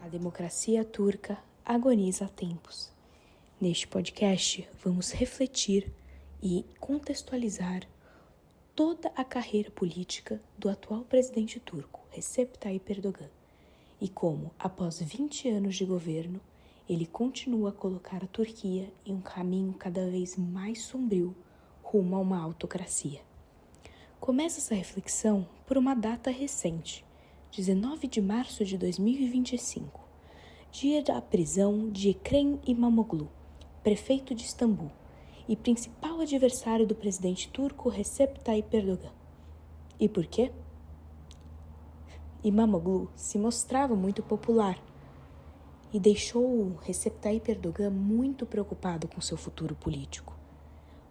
A democracia turca agoniza há tempos. Neste podcast, vamos refletir e contextualizar toda a carreira política do atual presidente turco, Recep Tayyip Erdogan, e como, após 20 anos de governo, ele continua a colocar a Turquia em um caminho cada vez mais sombrio rumo a uma autocracia. Começa essa reflexão por uma data recente, 19 de março de 2025, dia da prisão de Ekrem İmamoğlu, prefeito de Istambul e principal adversário do presidente turco Recep Tayyip Erdogan. E por quê? İmamoğlu se mostrava muito popular e deixou Recep Tayyip Erdogan muito preocupado com seu futuro político.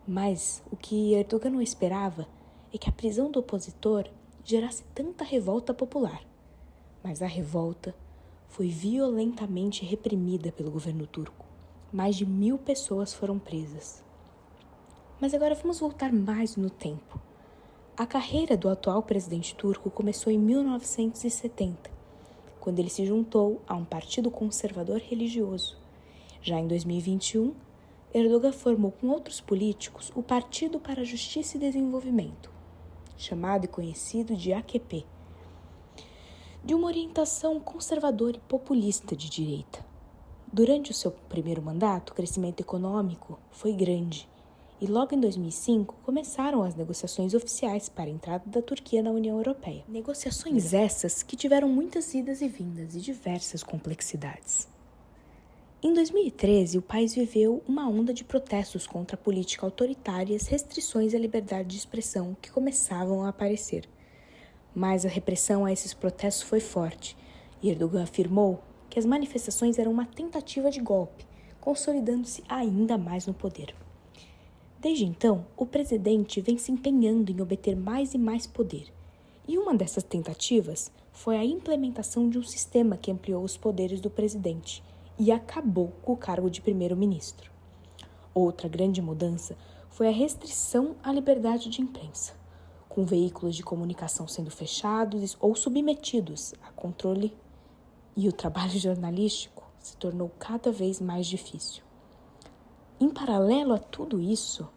Mas o que Erdogan não esperava é que a prisão do opositor gerasse tanta revolta popular. Mas a revolta foi violentamente reprimida pelo governo turco. Mais de 1.000 pessoas foram presas. Mas agora vamos voltar mais no tempo. A carreira do atual presidente turco começou em 1970, quando ele se juntou a um partido conservador religioso. Já em 2021, Erdogan formou com outros políticos o Partido para a Justiça e Desenvolvimento, chamado e conhecido de AKP, de uma orientação conservadora e populista de direita. Durante o seu primeiro mandato, o crescimento econômico foi grande e logo em 2005 começaram as negociações oficiais para a entrada da Turquia na União Europeia. Negociações essas que tiveram muitas idas e vindas e diversas complexidades. Em 2013, o país viveu uma onda de protestos contra a política autoritária e as restrições à liberdade de expressão que começavam a aparecer. Mas a repressão a esses protestos foi forte, e Erdogan afirmou que as manifestações eram uma tentativa de golpe, consolidando-se ainda mais no poder. Desde então, o presidente vem se empenhando em obter mais e mais poder, e uma dessas tentativas foi a implementação de um sistema que ampliou os poderes do presidente e acabou com o cargo de primeiro-ministro. Outra grande mudança foi a restrição à liberdade de imprensa, com veículos de comunicação sendo fechados ou submetidos a controle, e o trabalho jornalístico se tornou cada vez mais difícil. Em paralelo a tudo isso,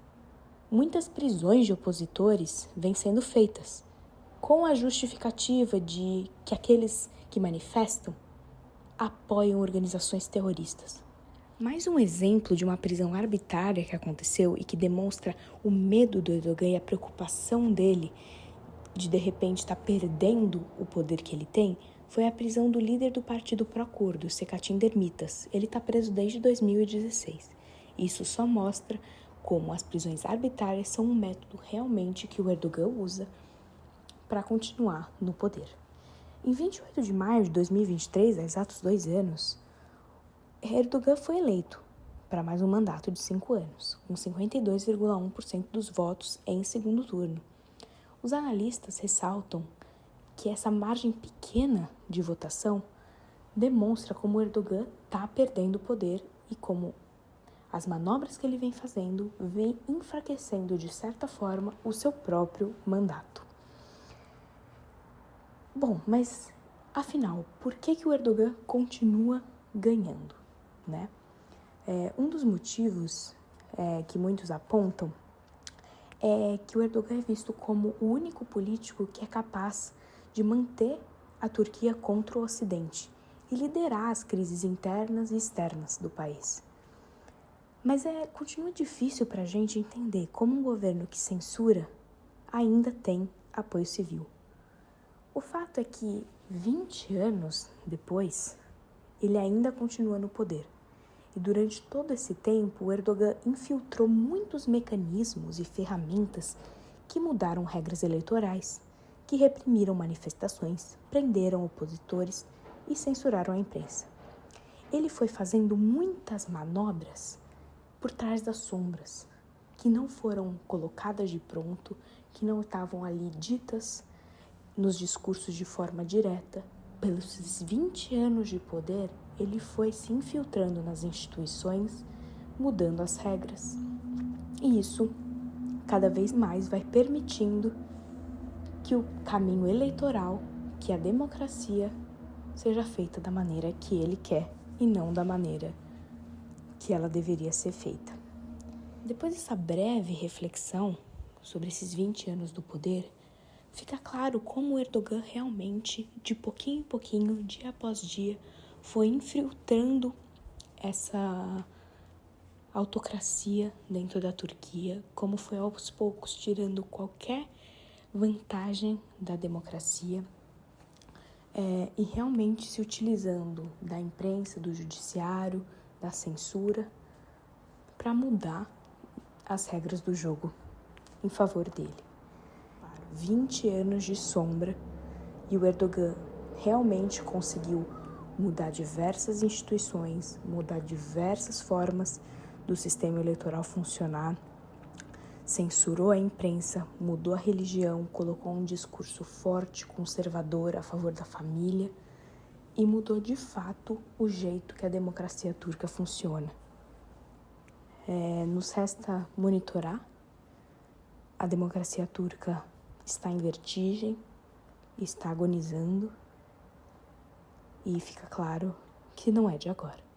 muitas prisões de opositores vêm sendo feitas, com a justificativa de que aqueles que manifestam apoiam organizações terroristas. Mais um exemplo de uma prisão arbitrária que aconteceu e que demonstra o medo do Erdogan e a preocupação dele de repente estar perdendo o poder que ele tem, foi a prisão do líder do partido pró-curdo, Selahattin Demirtas. Ele está preso desde 2016. Isso só mostra como as prisões arbitrárias são um método realmente que o Erdogan usa para continuar no poder. Em 28 de maio de 2023, há exatos 2 anos, Erdogan foi eleito para mais um mandato de 5 anos, com 52,1% dos votos em segundo turno. Os analistas ressaltam que essa margem pequena de votação demonstra como Erdogan está perdendo o poder e como as manobras que ele vem fazendo vem enfraquecendo, de certa forma, o seu próprio mandato. Bom, mas, afinal, por que o Erdogan continua ganhando, né? Um dos motivos que muitos apontam é que o Erdogan é visto como o único político que é capaz de manter a Turquia contra o Ocidente e liderar as crises internas e externas do país. Mas continua difícil para a gente entender como um governo que censura ainda tem apoio civil. O fato é que 20 anos depois, ele ainda continua no poder. E durante todo esse tempo, o Erdogan infiltrou muitos mecanismos e ferramentas que mudaram regras eleitorais, que reprimiram manifestações, prenderam opositores e censuraram a imprensa. Ele foi fazendo muitas manobras por trás das sombras, que não foram colocadas de pronto, que não estavam ali ditas nos discursos de forma direta. Pelos 20 anos de poder, ele foi se infiltrando nas instituições, mudando as regras. E isso, cada vez mais, vai permitindo que o caminho eleitoral, que a democracia, seja feita da maneira que ele quer e não da maneira que ela deveria ser feita. Depois dessa breve reflexão sobre esses 20 anos do poder, fica claro como Erdogan realmente, de pouquinho em pouquinho, dia após dia, foi infiltrando essa autocracia dentro da Turquia, como foi aos poucos tirando qualquer vantagem da democracia e realmente se utilizando da imprensa, do judiciário, da censura para mudar as regras do jogo em favor dele. 20 anos de sombra e o Erdogan realmente conseguiu mudar diversas instituições, mudar diversas formas do sistema eleitoral funcionar, censurou a imprensa, mudou a religião, colocou um discurso forte, conservador a favor da família e mudou de fato o jeito que a democracia turca funciona. Nos resta monitorar. A democracia turca está em vertigem, está agonizando e fica claro que não é de agora.